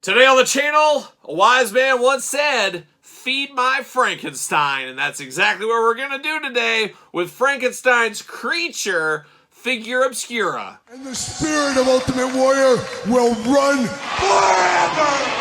Today on the channel, a wise man once said, "Feed my Frankenstein," and that's exactly what we're going to do today with Frankenstein's creature, Figura Obscura. And the spirit of Ultimate Warrior will run forever!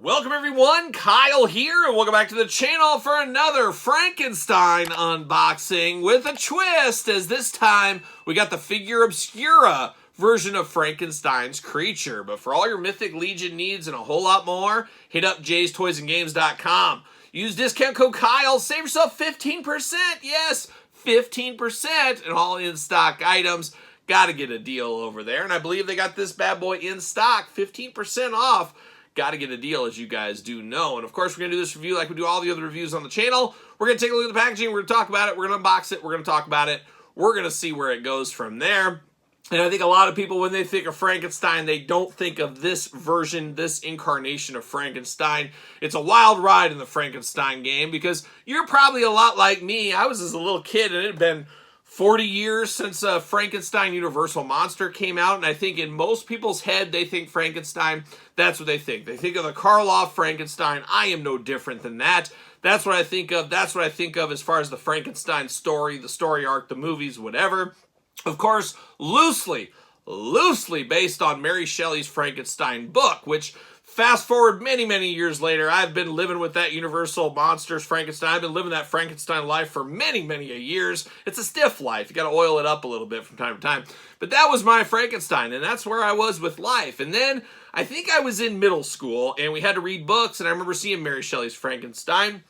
Welcome everyone, Kyle here, and welcome back to the channel for another Frankenstein unboxing with a twist, as this time we got the Figura Obscura version of Frankenstein's creature. But for all your Mythic Legion needs and a whole lot more, hit up jaystoysandgames.com. Use discount code Kyle, save yourself 15%, yes, 15% in all in-stock items. Gotta get a deal over there, and I believe they got this bad boy in stock, 15% off. Got to get a deal, as you guys do know. And of course, we're going to do this review like we do all the other reviews on the channel. We're going to take a look at the packaging. We're going to talk about it. We're going to unbox it. We're going to talk about it. We're going to see where it goes from there. And I think a lot of people, when they think of Frankenstein, they don't think of this version, this incarnation of Frankenstein. It's a wild ride in the Frankenstein game because you're probably a lot like me. I was as a little kid, and it had been 40 years since Frankenstein Universal Monster came out, and I think in most people's head, they think Frankenstein, that's what they think. They think of the Karloff Frankenstein. I am no different than that. That's what I think of. That's what I think of as far as the Frankenstein story, the story arc, the movies, whatever. Of course, loosely based on Mary Shelley's Frankenstein book, which fast forward many, many years later, I've been living with that Universal Monsters Frankenstein. I've been living that Frankenstein life for many, many years. It's a stiff life. You got to oil it up a little bit from time to time. But that was my Frankenstein, and that's where I was with life. And then I think I was in middle school, and we had to read books, and I remember seeing Mary Shelley's Frankenstein.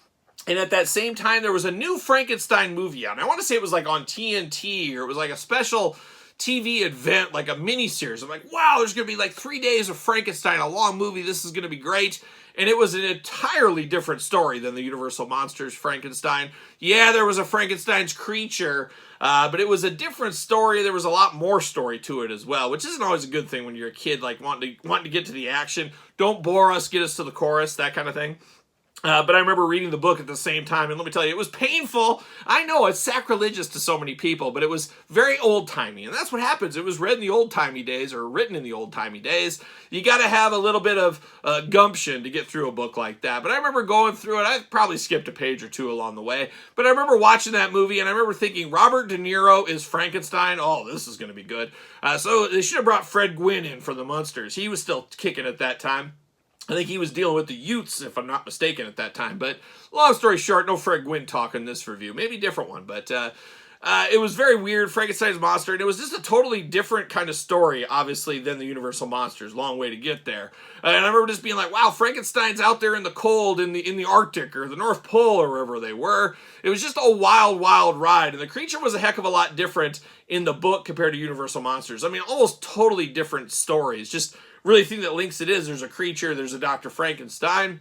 And at that same time, there was a new Frankenstein movie out. And I want to say it was like on TNT, or it was like a special TV event, like a mini-series. I'm like, wow, there's going to be like 3 days of Frankenstein, a long movie. This is going to be great. And it was an entirely different story than the Universal Monsters Frankenstein. Yeah, there was a Frankenstein's creature, but it was a different story. There was a lot more story to it as well, which isn't always a good thing when you're a kid, like wanting to get to the action. Don't bore us, get us to the chorus, that kind of thing. But I remember reading the book at the same time, and let me tell you, it was painful. I know it's sacrilegious to so many people, but it was very old-timey, and that's what happens. It was read in the old-timey days, or written in the old-timey days. You got to have a little bit of gumption to get through a book like that. But I remember going through it. I probably skipped a page or two along the way, but I remember watching that movie, and I remember thinking, Robert De Niro is Frankenstein. Oh, this is going to be good. So they should have brought Fred Gwynne in for the Munsters. He was still kicking at that time. I think he was dealing with the Utes, if I'm not mistaken, at that time. But long story short, no Fred Gwynne talk in this review. Maybe a different one, but it was very weird. Frankenstein's monster, and it was just a totally different kind of story, obviously, than the Universal Monsters. Long way to get there. And I remember just being like, wow, Frankenstein's out there in the cold, in the Arctic, or the North Pole, or wherever they were. It was just a wild, wild ride. And the creature was a heck of a lot different in the book compared to Universal Monsters. I mean, almost totally different stories. Just really thing that links it is there's a creature, there's a Dr. Frankenstein,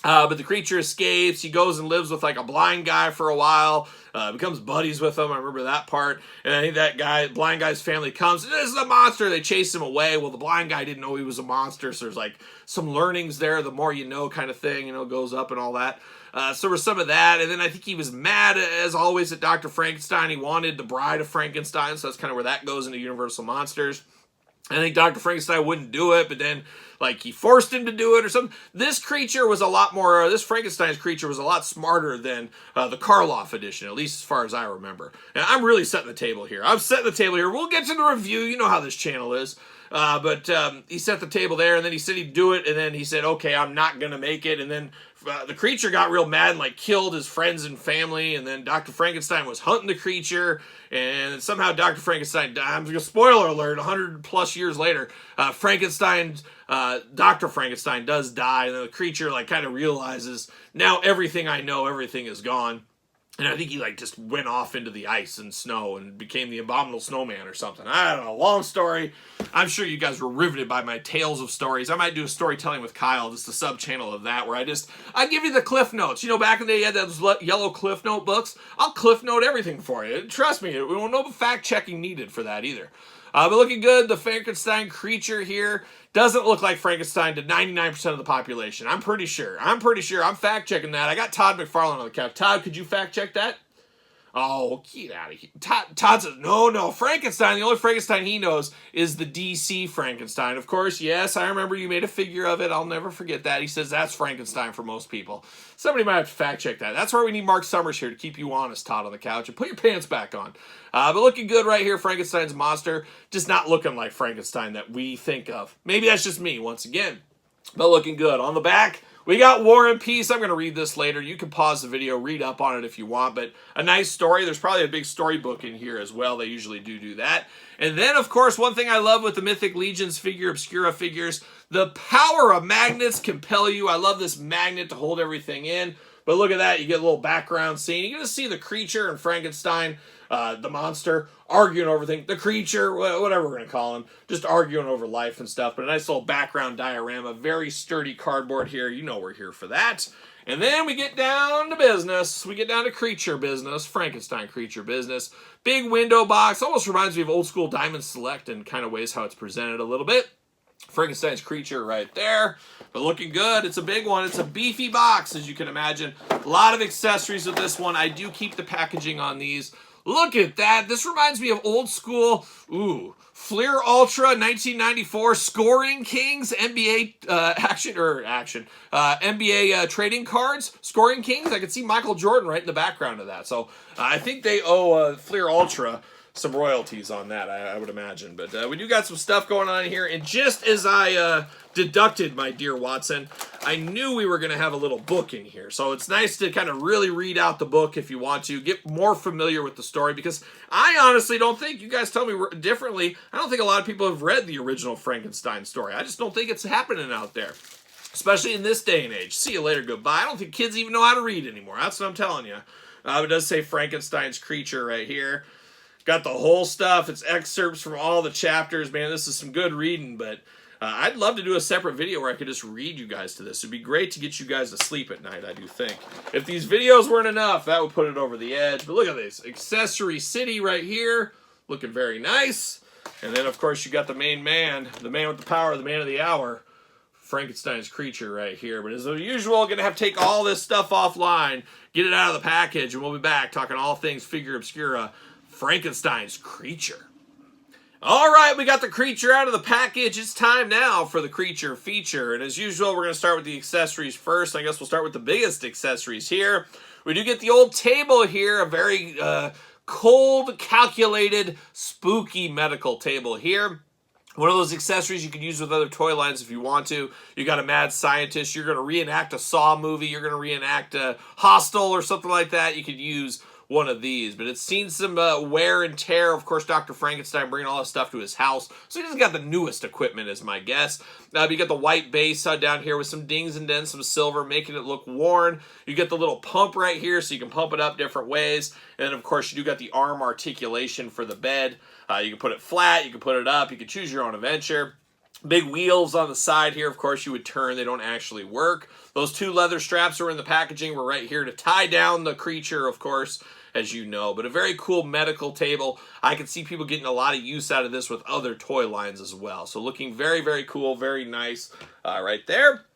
but the creature escapes. He goes and lives with like a blind guy for a while, becomes buddies with him. I remember that part. And I think that blind guy's family comes, this is a monster. They chase him away. Well, the blind guy didn't know he was a monster, so there's like some learnings there, the more you know kind of thing, goes up and all that. So there was some of that, and then I think he was mad, as always, at Dr. Frankenstein. He wanted the bride of Frankenstein, so that's kind of where that goes into Universal Monsters. I think Dr. Frankenstein wouldn't do it, but then, like, he forced him to do it or something. This creature was a lot more, this Frankenstein's creature was a lot smarter than the Karloff edition, at least as far as I remember. And I'm really setting the table here. I'm setting the table here. We'll get to the review. You know how this channel is. But he set the table there, and then he said he'd do it, and then he said, okay, I'm not going to make it. And then the creature got real mad and, like, killed his friends and family, and then Dr. Frankenstein was hunting the creature, and somehow Dr. Frankenstein died. I'm going to spoiler alert, 100+ years later, Dr. Frankenstein does die, and then the creature, like, kind of realizes, now everything I know, everything is gone. And I think he like just went off into the ice and snow and became the abominable snowman or something. I don't know. Long story. I'm sure you guys were riveted by my tales of stories. I might do a storytelling with Kyle, just a sub channel of that, where I give you the cliff notes. You know, back in the day, you had those yellow cliff note books. I'll cliff note everything for you. Trust me, no fact checking needed for that either. But looking good. The Frankenstein creature here doesn't look like Frankenstein to 99% of the population. I'm pretty sure. I'm fact checking that. I got Todd McFarlane on the couch. Todd, could you fact check that? Oh, get out of here. Todd says, no, Frankenstein, the only Frankenstein he knows is the DC Frankenstein. Of course, yes, I remember you made a figure of it. I'll never forget that. He says that's Frankenstein for most people. Somebody might have to fact check that. That's why we need Mark Summers here to keep you honest, Todd, on the couch. And put your pants back on. But looking good right here, Frankenstein's monster. Just not looking like Frankenstein that we think of. Maybe that's just me, once again. But looking good. On the back, we got War and Peace. I'm going to read this later. You can pause the video, read up on it if you want, but a nice story. There's probably a big storybook in here as well. They usually do that. And then, of course, one thing I love with the Mythic Legions Figura Obscura figures, the power of magnets compel you. I love this magnet to hold everything in. But look at that. You get a little background scene. You're going to see the creature and Frankenstein, the monster, arguing over things. The creature, whatever we're going to call him, just arguing over life and stuff. But a nice little background diorama. Very sturdy cardboard here. You know we're here for that. And then we get down to business. We get down to creature business. Frankenstein creature business. Big window box. Almost reminds me of old school Diamond Select in kind of ways how it's presented a little bit. Frankenstein's creature right there. But looking good. It's a big one. It's a beefy box, as you can imagine. A lot of accessories with this one. I do keep the packaging on these. Look at that. This reminds me of old school, Fleer Ultra 1994 Scoring Kings NBA NBA trading cards. Scoring Kings. I can see Michael Jordan right in the background of that. So I think they owe Fleer Ultra some royalties on that, I would imagine. But we do got some stuff going on here. And just as I deducted, my dear Watson, I knew we were going to have a little book in here. So it's nice to kind of really read out the book if you want to. Get more familiar with the story. Because I honestly don't think, you guys tell me differently, I don't think a lot of people have read the original Frankenstein story. I just don't think it's happening out there. Especially in this day and age. See you later, goodbye. I don't think kids even know how to read anymore. That's what I'm telling you. It does say Frankenstein's creature right here. Got the whole stuff. It's excerpts from all the chapters. Man, this is some good reading, but I'd love to do a separate video where I could just read you guys to this. It'd be great to get you guys to sleep at night, I do think. If these videos weren't enough, that would put it over the edge. But look at this. Accessory City right here. Looking very nice. And then, of course, you got the main man, the man with the power, the man of the hour, Frankenstein's creature right here. But as usual, going to have to take all this stuff offline, get it out of the package, and we'll be back talking all things Figura Obscura, Frankenstein's creature. All right, we got the creature out of the package. It's time now for the creature feature. And as usual, we're going to start with the accessories first. I guess we'll start with the biggest accessories here. We do get the old table here, a very cold, calculated, spooky medical table here. One of those accessories you can use with other toy lines if you want to. You got a mad scientist. You're going to reenact a Saw movie. You're going to reenact a Hostel or something like that. You could use one of these, but it's seen some wear and tear. Of course, Dr. Frankenstein bringing all this stuff to his house, so he doesn't got the newest equipment, is my guess. You got the white base down here with some dings and dents, some silver, making it look worn. You get the little pump right here, so you can pump it up different ways. And then, of course, you do got the arm articulation for the bed. You can put it flat, you can put it up, you can choose your own adventure. Big wheels on the side here, of course, you would turn. They don't actually work. Those two leather straps are in the packaging. We're right here to tie down the creature, of course, as you know. But a very cool medical table. I can see people getting a lot of use out of this with other toy lines as well. So looking very, very cool, very nice right there.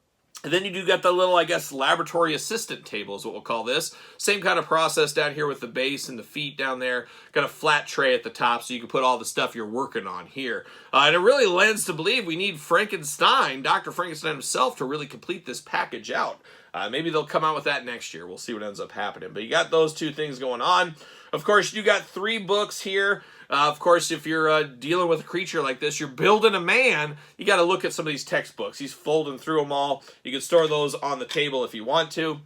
And then you do got the little, I guess, laboratory assistant table is what we'll call this. Same kind of process down here with the base and the feet down there. Got a flat tray at the top so you can put all the stuff you're working on here. And it really lends to believe we need Frankenstein, Dr. Frankenstein himself, to really complete this package out. Maybe they'll come out with that next year. We'll see what ends up happening. But you got those two things going on. Of course, you got 3 books here. Of course, if you're dealing with a creature like this, you're building a man, you got to look at some of these textbooks. He's folding through them all. You can store those on the table if you want to.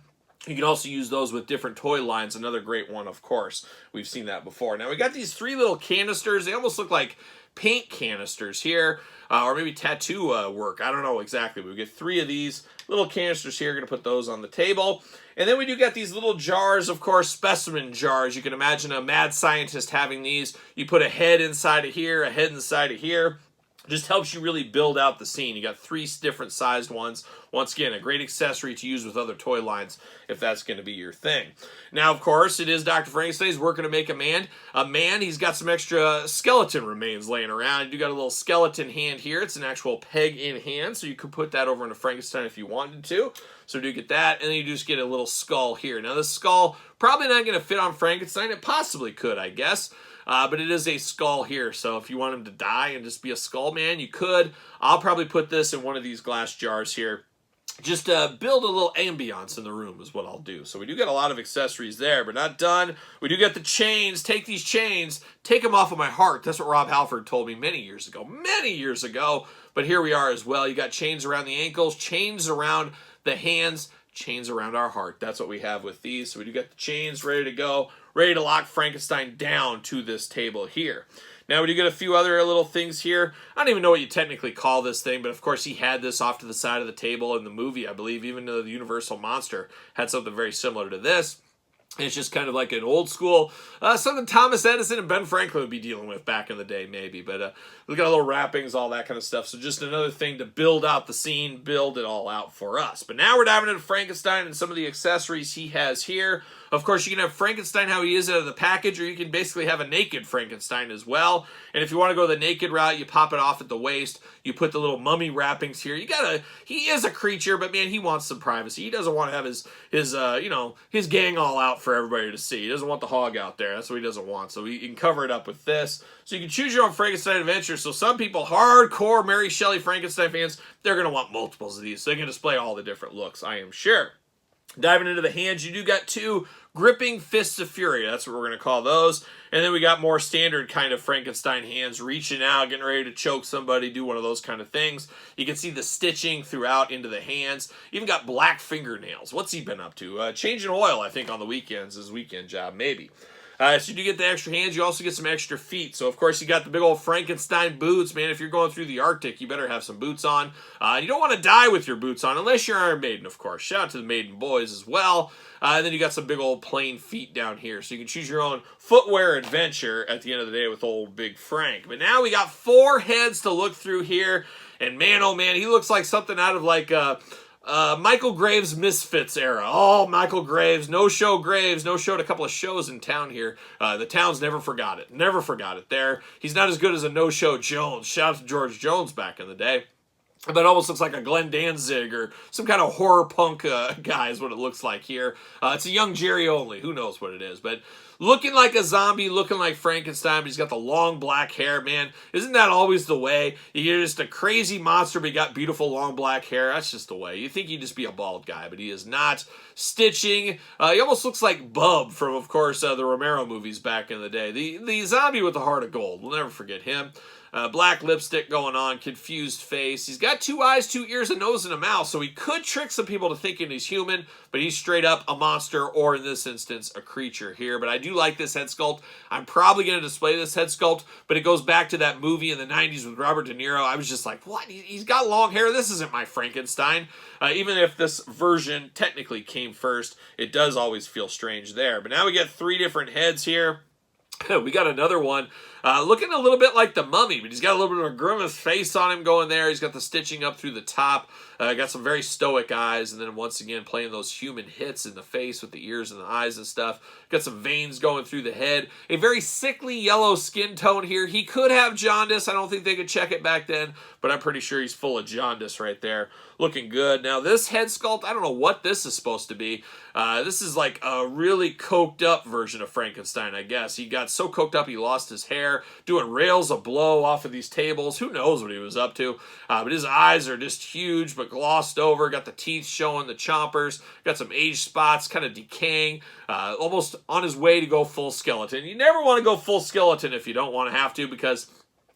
You can also use those with different toy lines. Another great one, of course. We've seen that before. Now, we got these 3 little canisters. They almost look like paint canisters here, or maybe tattoo work. I don't know exactly. We get 3 of these little canisters here. Going to put those on the table. And then we do get these little jars, of course, specimen jars. You can imagine a mad scientist having these. You put a head inside of here, a head inside of here. Just helps you really build out the scene. You got 3 different sized ones. Once again, a great accessory to use with other toy lines if that's going to be your thing. Now, of course, it is Dr. Frankenstein. He's working to make a man. He's got some extra skeleton remains laying around. You got a little skeleton hand here. It's an actual peg in hand, so you could put that over into Frankenstein if you wanted to. So do get that, and then you just get a little skull here. Now, this skull probably not going to fit on Frankenstein. It possibly could, I guess. But it is a skull here, so if you want him to die and just be a skull man, you could. I'll probably put this in one of these glass jars here. Just build a little ambiance in the room is what I'll do. So we do get a lot of accessories there, but not done. We do get the chains. Take these chains, take them off of my heart. That's what Rob Halford told me many years ago. But here we are as well. You got chains around the ankles, chains around the hands, chains around our heart. That's what we have with these. So we do get the chains ready to go, ready to lock Frankenstein down to this table here. Now we do get a few other little things here. I don't even know what you technically call this thing, but of course he had this off to the side of the table in the movie, I believe. Even though the Universal Monster had something very similar to this. It's just kind of like an old school, something Thomas Edison and Ben Franklin would be dealing with back in the day, maybe. But we got little wrappings, all that kind of stuff. So just another thing to build out the scene, build it all out for us. But now we're diving into Frankenstein and some of the accessories he has here. Of course, you can have Frankenstein how he is out of the package, or you can basically have a naked Frankenstein as well. And if you want to go the naked route, you pop it off at the waist. You put the little mummy wrappings here. He is a creature, but man, he wants some privacy. He doesn't want to have his gang all out for everybody to see. He doesn't want the hog out there. That's what he doesn't want. So you can cover it up with this. So you can choose your own Frankenstein adventure. So some people, hardcore Mary Shelley Frankenstein fans, they're going to want multiples of these. So they can display all the different looks, I am sure. Diving into the hands, you do got 2 gripping fists of fury. That's what we're going to call those. And then we got more standard kind of Frankenstein hands, reaching out, getting ready to choke somebody, do one of those kind of things. You can see the stitching throughout into the hands. Even got black fingernails. What's he been up to? Changing oil, I think, on the weekends. His weekend job, maybe. So you do get the extra hands. You also get some extra feet. So, of course, you got the big old Frankenstein boots. Man, if you're going through the Arctic, you better have some boots on. You don't want to die with your boots on, unless you're Iron Maiden, of course. Shout out to the Maiden boys as well. And then you got some big old plain feet down here. So you can choose your own footwear adventure at the end of the day with old Big Frank. But now we got 4 heads to look through here. And man, oh man, he looks like something out of like Michael Graves' Misfits era. Oh, Michael Graves. No-show Graves. No-showed a couple of shows in town here. The town's never forgot it. Never forgot it there. He's not as good as a no-show Jones. Shout out to George Jones back in the day. But it almost looks like a Glenn Danzig or some kind of horror punk guy is what it looks like here. It's a young Jerry Only. Who knows what it is. But looking like a zombie, looking like Frankenstein, but he's got the long black hair, man. Isn't that always the way? You're just a crazy monster, but you got beautiful long black hair. That's just the way. You think he'd just be a bald guy, but he is not. Stitching. He almost looks like Bub from, of course, the Romero movies back in the day. The zombie with the heart of gold. We'll never forget him. Black lipstick going on, confused face. He's got 2 eyes, 2 ears, a nose, and a mouth, so he could trick some people to thinking he's human, but he's straight up a monster, or in this instance, a creature here. But I do like this head sculpt. I'm probably going to display this head sculpt, but it goes back to that movie in the 90s with Robert De Niro. I was just like, what? He's got long hair? This isn't my Frankenstein. Even if this version technically came first, it does always feel strange there. But now we get 3 different heads here. We got another one looking a little bit like the Mummy, but he's got a little bit of a grimace face on him going there. He's got the stitching up through the top. Got some very stoic eyes, and then once again playing those human hits in the face with the ears and the eyes and stuff. Got some veins going through the head. A very sickly yellow skin tone here. He could have jaundice. I don't think they could check it back then, but I'm pretty sure he's full of jaundice right there. Looking good. Now this head sculpt, I don't know what this is supposed to be. This is like a really coked up version of Frankenstein, I guess. He got so coked up he lost his hair, doing rails of blow off of these tables. Who knows what he was up to? But his eyes are just huge, but glossed over. Got the teeth showing, the chompers. Got some age spots, kind of decaying. Almost on his way to go full skeleton. You never want to go full skeleton if you don't want to have to, because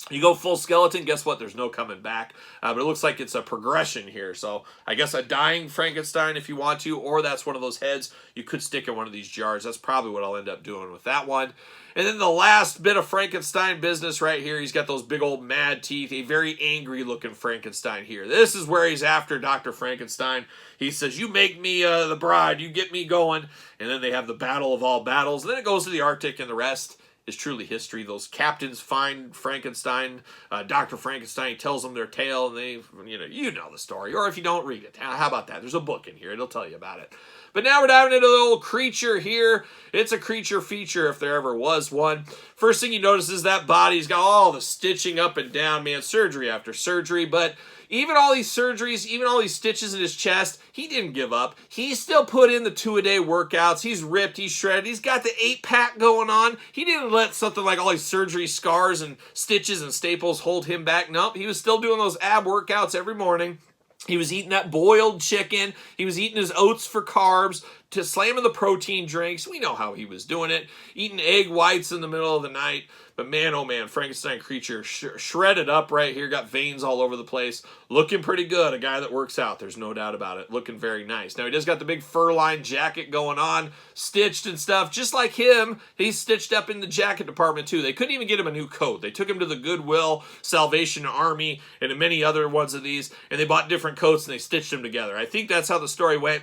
You go full skeleton, guess what? There's no coming back. But it looks like it's a progression here. So I guess a dying Frankenstein if you want to, or that's one of those heads you could stick in one of these jars. That's probably what I'll end up doing with that one. And then the last bit of Frankenstein business right here, he's got those big old mad teeth, a very angry looking Frankenstein here. This is where he's after Dr. Frankenstein. He says, you make me the bride, you get me going. And then they have the battle of all battles. And then it goes to the Arctic, and the rest is truly history. Those captains find Frankenstein, Dr. Frankenstein tells them their tale, and they, you know the story. Or if you don't, read it. How about that? There's a book in here. It'll tell you about it. But now we're diving into the old creature here. It's a creature feature if there ever was one. First thing you notice is that body's got all the stitching up and down, man, surgery after surgery. But even all these surgeries, even all these stitches in his chest, he didn't give up. He still put in the 2-a-day workouts. He's ripped, he's shredded, he's got the 8-pack going on. He didn't let something like all these surgery scars and stitches and staples hold him back. Nope, he was still doing those ab workouts every morning. He was eating that boiled chicken. He was eating his oats for carbs, to slamming the protein drinks. We know how he was doing it. Eating egg whites in the middle of the night. But man, oh man, Frankenstein creature shredded up right here. Got veins all over the place. Looking pretty good. A guy that works out. There's no doubt about it. Looking very nice. Now, he just got the big fur-lined jacket going on. Stitched and stuff. Just like him, he's stitched up in the jacket department too. They couldn't even get him a new coat. They took him to the Goodwill, Salvation Army, and many other ones of these. And they bought different coats and they stitched them together. I think that's how the story went.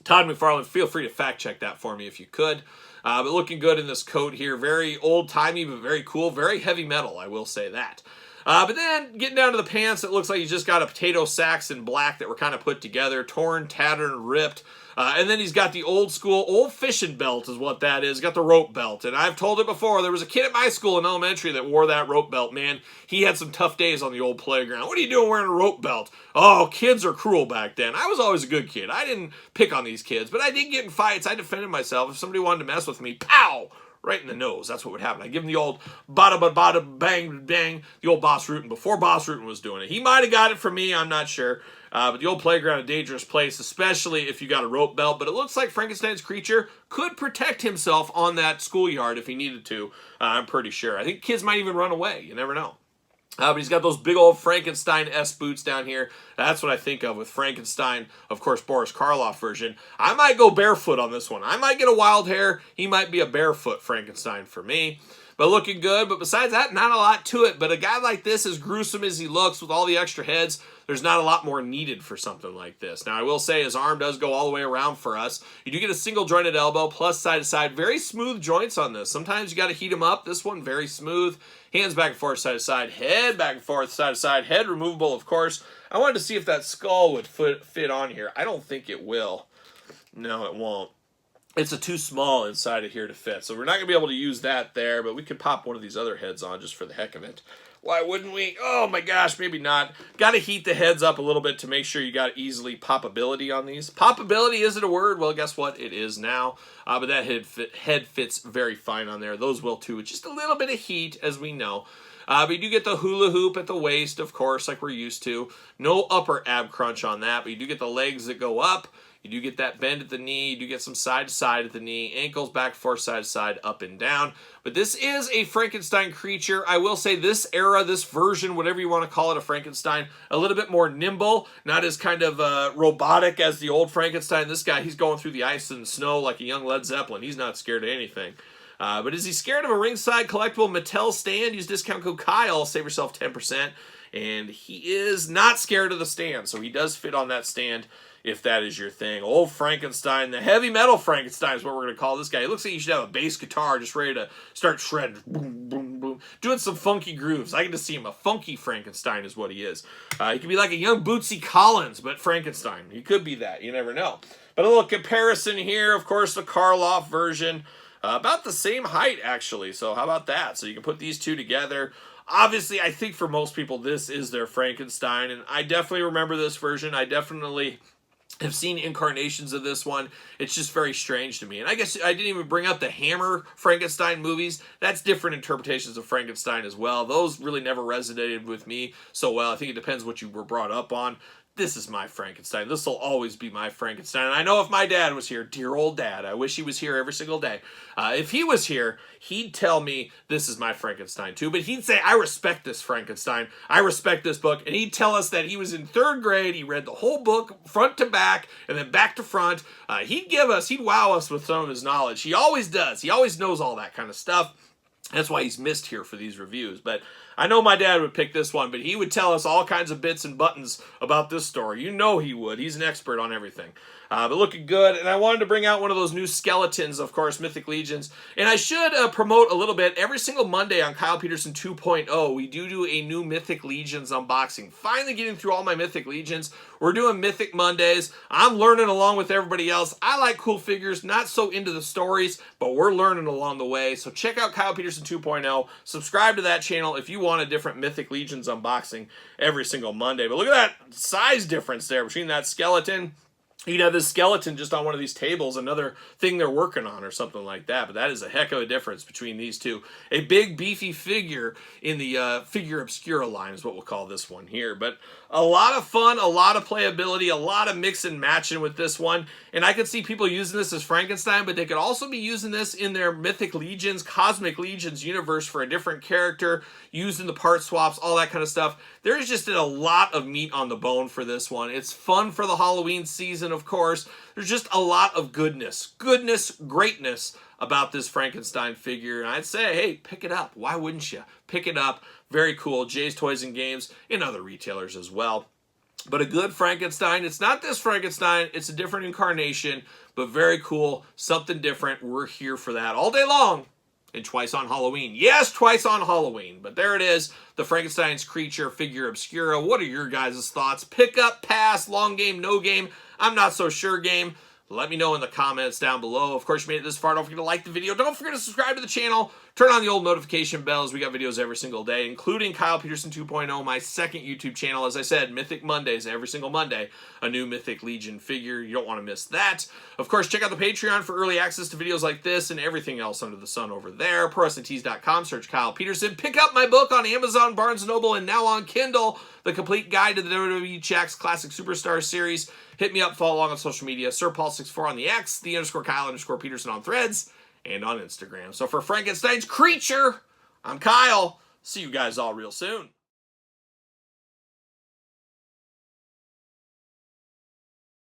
Todd McFarlane, feel free to fact check that for me if you could. But looking good in this coat here. Very old-timey, but very cool. Very heavy metal, I will say that. But then, getting down to the pants, it looks like he's just got a potato sacks in black that were kind of put together. Torn, tattered, and ripped. And then he's got the old school, old fishing belt is what that is. Got the rope belt. And I've told it before, there was a kid at my school in elementary that wore that rope belt, man. He had some tough days on the old playground. What are you doing wearing a rope belt? Oh, kids are cruel back then. I was always a good kid. I didn't pick on these kids, but I did get in fights. I defended myself. If somebody wanted to mess with me, pow! Right in the nose. That's what would happen. I give him the old bada bang bang. The old Boss Rutan before Boss Rutan was doing it. He might have got it from me. I'm not sure. But the old playground, a dangerous place, especially if you got a rope belt. But it looks like Frankenstein's creature could protect himself on that schoolyard if he needed to. I'm pretty sure. I think kids might even run away. You never know. But he's got those big old Frankenstein-esque boots down here. That's what I think of with Frankenstein, of course, Boris Karloff version. I might go barefoot on this one. I might get a wild hair. He might be a barefoot Frankenstein for me. But looking good. But besides that, not a lot to it. But a guy like this, as gruesome as he looks with all the extra heads, there's not a lot more needed for something like this. Now, I will say his arm does go all the way around for us. You do get a single jointed elbow plus side to side. Very smooth joints on this. Sometimes you got to heat them up. This one, very smooth. Hands back and forth, side to side. Head back and forth, side to side. Head removable, of course. I wanted to see if that skull would fit on here. I don't think it will. No, it won't. It's too small inside of here to fit. So we're not going to be able to use that there, but we could pop one of these other heads on just for the heck of it. Why wouldn't we? Oh my gosh, maybe not. Got to heat the heads up a little bit to make sure you got easily poppability on these. Poppability, is it a word? Well, guess what? It is now. But that head fits very fine on there. Those will too, with just a little bit of heat, as we know. But you do get the hula hoop at the waist, of course, like we're used to. No upper ab crunch on that, but you do get the legs that go up. You do get that bend at the knee. You do get some side to side at the knee. Ankles back, forth, side to side, up and down. But this is a Frankenstein creature. I will say this era, this version, whatever you want to call it, a Frankenstein, a little bit more nimble, not as kind of robotic as the old Frankenstein. This guy, he's going through the ice and snow like a young Led Zeppelin. He's not scared of anything. But is he scared of a ringside collectible Mattel stand? Use discount code Kyle, save yourself 10%. And he is not scared of the stand, so he does fit on that stand if that is your thing. Old Frankenstein, the heavy metal Frankenstein is what we're going to call this guy. It looks like you should have a bass guitar just ready to start shredding. Boom, boom, boom. Doing some funky grooves. I get to see him. A funky Frankenstein is what he is. He could be like a young Bootsy Collins, but Frankenstein. He could be that. You never know. But a little comparison here. Of course, the Karloff version. About the same height, actually. So how about that? So you can put these two together. Obviously, I think for most people, this is their Frankenstein. And I definitely remember this version. I definitely have seen incarnations of this one. It's just very strange to me. And I guess I didn't even bring up the Hammer Frankenstein movies. That's different interpretations of Frankenstein as well. Those really never resonated with me so well. I think it depends what you were brought up on. this is my Frankenstein. This will always be my Frankenstein. And I know if my dad was here, dear old dad, I wish he was here every single day. If he was here, he'd tell me this is my Frankenstein too. But he'd say, I respect this Frankenstein. I respect this book. And he'd tell us that he was in 3rd grade. He read the whole book front to back and then back to front. He'd wow us with some of his knowledge. He always does. He always knows all that kind of stuff. That's why he's missed here for these reviews. But I know my dad would pick this one, but he would tell us all kinds of bits and buttons about this story. You know he would. He's an expert on everything. But looking good, and I wanted to bring out one of those new skeletons, of course, Mythic Legions. And I should promote a little bit. Every single Monday on Kyle Peterson 2.0, we do a new Mythic Legions unboxing. Finally getting through all my Mythic Legions. We're doing Mythic Mondays. I'm learning along with everybody else. I like cool figures, not so into the stories, but we're learning along the way. So check out Kyle Peterson 2.0. Subscribe to that channel if you want a different Mythic Legions unboxing every single Monday. But look at that size difference there between that skeleton. You'd have this skeleton just on one of these tables, another thing they're working on or something like that. But that is a heck of a difference between these two. A big, beefy figure in the Figura Obscura line is what we'll call this one here. But a lot of fun, a lot of playability, a lot of mix and matching with this one. And I could see people using this as Frankenstein, but they could also be using this in their Mythic Legions, Cosmic Legions universe for a different character, using the part swaps, all that kind of stuff. There's just a lot of meat on the bone for this one. It's fun for the Halloween season, of course. There's just a lot of goodness, greatness about this Frankenstein figure. And I'd say, hey, pick it up. Why wouldn't you? Pick it up. Very cool. Jay's Toys and Games and other retailers as well. But a good Frankenstein. It's not this Frankenstein. It's a different incarnation, but very cool. Something different. We're here for that all day long. And twice on Halloween. Yes, twice on Halloween. But there it is. The Frankenstein's creature, Figura Obscura. What are your guys' thoughts? Pick up, pass, long game, no game. I'm not so sure game. Let me know in the comments down below. Of course, you made it this far. Don't forget to like the video. Don't forget to subscribe to the channel. Turn on the old notification bells. We got videos every single day, including Kyle Peterson 2.0, my second YouTube channel. As I said, Mythic Mondays, every single Monday, a new Mythic Legion figure. You don't want to miss that. Of course, check out the Patreon for early access to videos like this and everything else under the sun over there. ProWrestlingTees.com, search Kyle Peterson. Pick up my book on Amazon, Barnes & Noble, and now on Kindle, The Complete Guide to the WWE Jakks Classic Superstar Series. Hit me up, follow along on social media. SirPaul64 on the X, _Kyle_Peterson on Threads, and on Instagram. So for Frankenstein's creature, I'm Kyle. See you guys all real soon.